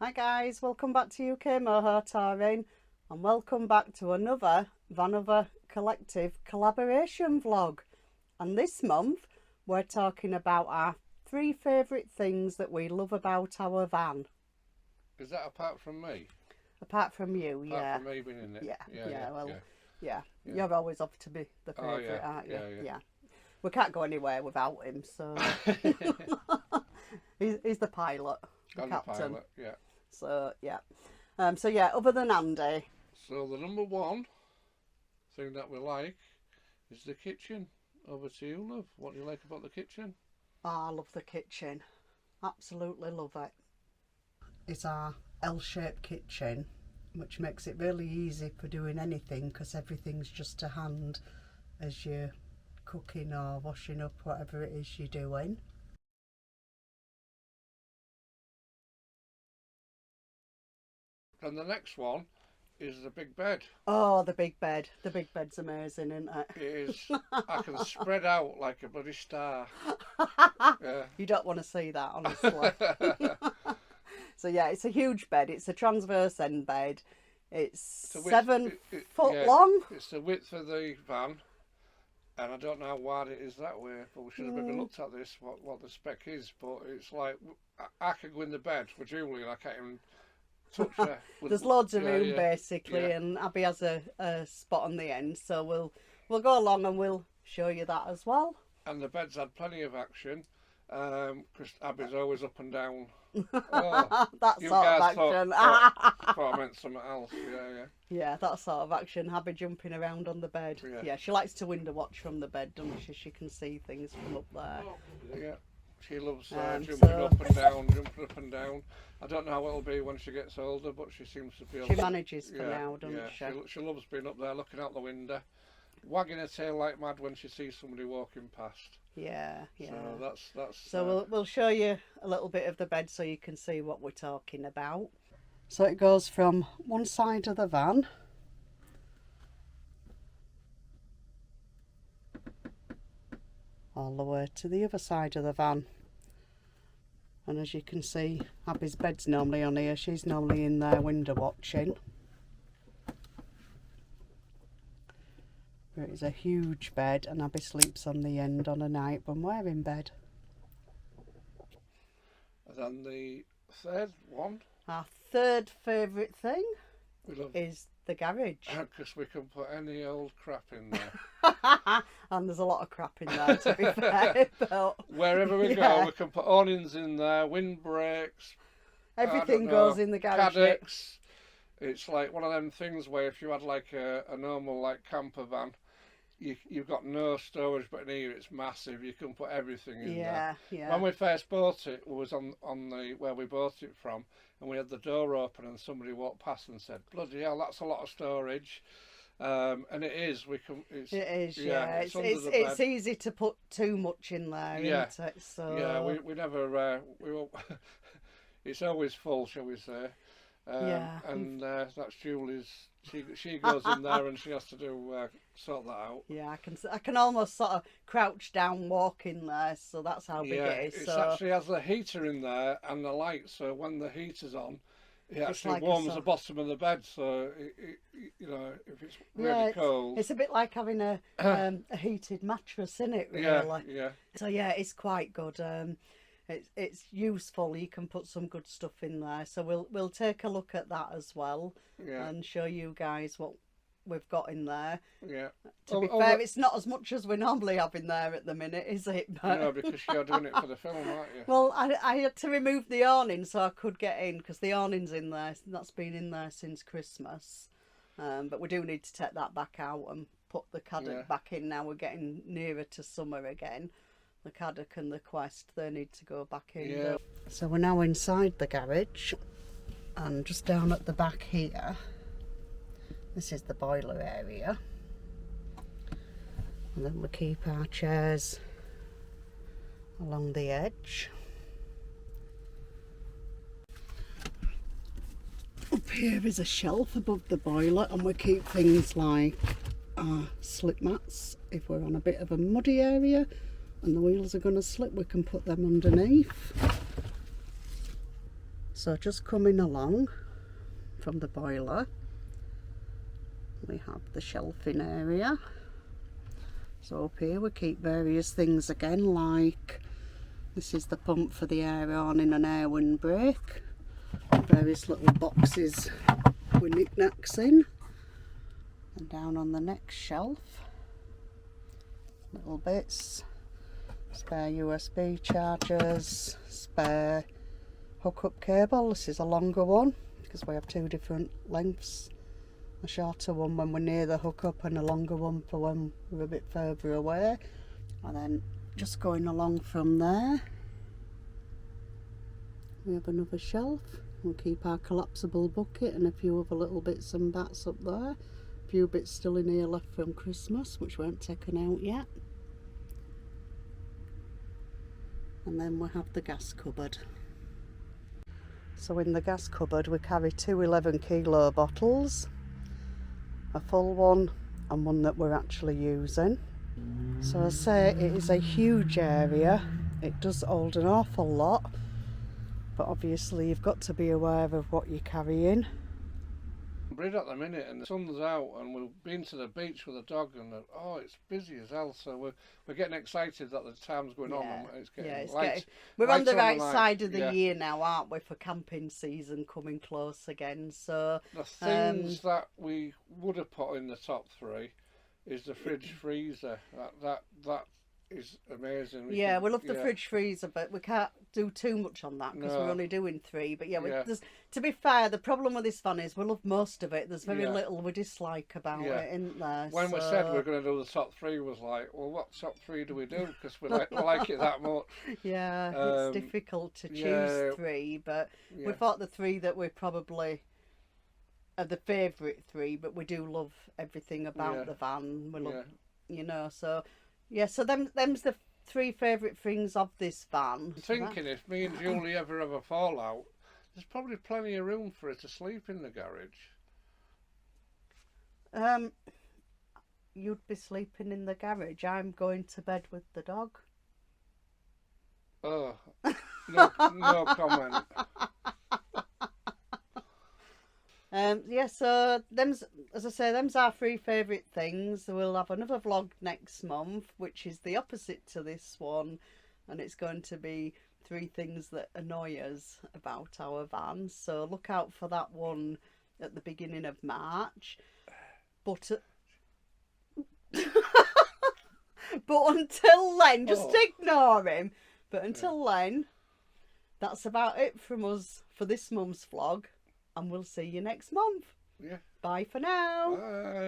Hi guys, welcome back to UK Moho Touring and welcome back to another Vanother Collective collaboration vlog. And this month we're talking about our 3 favourite things that we love about our van. Is that apart from me? Apart from you, apart yeah. From me being in it? Yeah. You're always up to be the favourite, aren't you? Yeah. We can't go anywhere without him, so... he's the pilot, the captain. The pilot, yeah. So yeah, other than Andy. So the number one thing that we like is the kitchen. Over to you, love. What do you like about the kitchen? Oh, I love the kitchen. Absolutely love it. It's our L-shaped kitchen, which makes it really easy for doing anything because everything's just to hand as you're cooking or washing up, whatever it is you're doing. And the next one is the big bed. Oh, the big bed. The big bed's amazing, isn't it? It is. I can spread out like a bloody star. Yeah. You don't want to see that, honestly. So yeah, it's a huge bed. It's a transverse end bed. It's 7 foot long. It's the width of the van. And I don't know how wide it is that way, but we should have maybe looked at this, what the spec is. But it's like, I could go in the bed with Julie and I can't even... There's loads of room basically, and Abby has a spot on the end, so we'll go along and we'll show you that as well. And the bed's had plenty of action because Abby's always up and down. Oh, that sort of action. Thought I meant something else. Yeah, that sort of action. Abby jumping around on the bed. Yeah, she likes to window watch from the bed, doesn't she? She can see things from up there. Yeah. She loves jumping up and down. I don't know how it'll be when she gets older, but she seems to be able to... She manages for now, doesn't she? She loves being up there looking out the window, wagging her tail like mad when she sees somebody walking past. Yeah. So that's. So we'll show you a little bit of the bed so you can see what we're talking about. So it goes from one side of the van all the way to the other side of the van. And as you can see, Abby's bed's normally on here. She's normally in there window watching. It is a huge bed, and Abby sleeps on the end on a night when we're in bed. And then the third one. Our third favourite thing is the garage. Because we can put any old crap in there. And there's a lot of crap in there, to be fair. But, wherever we go, we can put awnings in there, windbreaks. Everything goes in the garage. Caddocks. It's like one of them things where if you had like a normal like camper van, you've got no storage, but in here it's massive. You can put everything in there. Yeah. When we first bought it, we was on the where we bought it from, and we had the door open, and somebody walked past and said, "Bloody hell, that's a lot of storage." And it is. It is. Yeah. It's easy to put too much in there. Isn't it? So yeah, we never. It's always full, shall we say? And that's Julie's. She goes in there and she has to sort that out. Yeah, I can almost sort of crouch down, walk in there, so that's how big it is. It actually has the heater in there and the light, so when the heater's on, it actually like warms the bottom of the bed. So if it's really cold, it's a bit like having a heated mattress, isn't it? Really? Yeah. So yeah, it's quite good. It's useful. You can put some good stuff in there. So we'll take a look at that as well and show you guys what we've got in there. Yeah. To be fair, it's not as much as we normally have in there at the minute, is it? But... No, because you're doing it for the film, aren't you? Well, I had to remove the awning so I could get in because the awning's in there. That's been in there since Christmas. But we do need to take that back out and put the caddock back in now. We're getting nearer to summer again. The caddock and the Quest, they need to go back in. Yeah. So we're now inside the garage, and just down at the back here, this is the boiler area, and then we keep our chairs along the edge. Up here is a shelf above the boiler, and we keep things like our slip mats if we're on a bit of a muddy area and the wheels are going to slip, we can put them underneath. So just coming along from the boiler, we have the shelving area. So up here we keep various things again, like this is the pump for the air awning and air windbreak. Various little boxes with knickknacks in. And down on the next shelf, little bits, spare USB chargers, spare hookup cable. This is a longer one because we have two different lengths. A shorter one when we're near the hookup and a longer one for when we're a bit further away. And then just going along from there, we have another shelf. We'll keep our collapsible bucket and a few other little bits and bats up there. A few bits still in here left from Christmas which weren't taken out yet. And then we have the gas cupboard. So in the gas cupboard we carry two 11 kilo bottles, a full one and one that we're actually using. So I say it is a huge area, it does hold an awful lot, but obviously you've got to be aware of what you're carrying. Brid at the minute and the sun's out and we've been to the beach with the dog and oh, it's busy as hell, so we're getting excited that the time's going on and it's getting light. We're on the right side of the year now, aren't we, for camping season coming close again. So the things that we would have put in the top three is the fridge freezer. That is amazing. We love the fridge freezer, but we can't do too much on that because we're only doing 3. But to be fair, the problem with this van is we love most of it. There's very little we dislike about it, isn't there? When we said we were going to do the top 3, was like, well, what top 3 do we do? Because we like it that much. It's difficult to choose 3, but we thought the 3 that we probably are the favourite 3, but we do love everything about the van. We love, so. Yeah, so them's the 3 favourite things of this van. I'm thinking if me and Julie ever have a fallout, there's probably plenty of room for her to sleep in the garage. You'd be sleeping in the garage. I'm going to bed with the dog. Oh, no comment. So them's, as I say, them's our 3 favourite things. We'll have another vlog next month, which is the opposite to this one, and it's going to be 3 things that annoy us about our van. So look out for that one at the beginning of March. But but until then, just ignore him. But until then, that's about it from us for this month's vlog. And we'll see you next month. Yeah. Bye for now. Bye.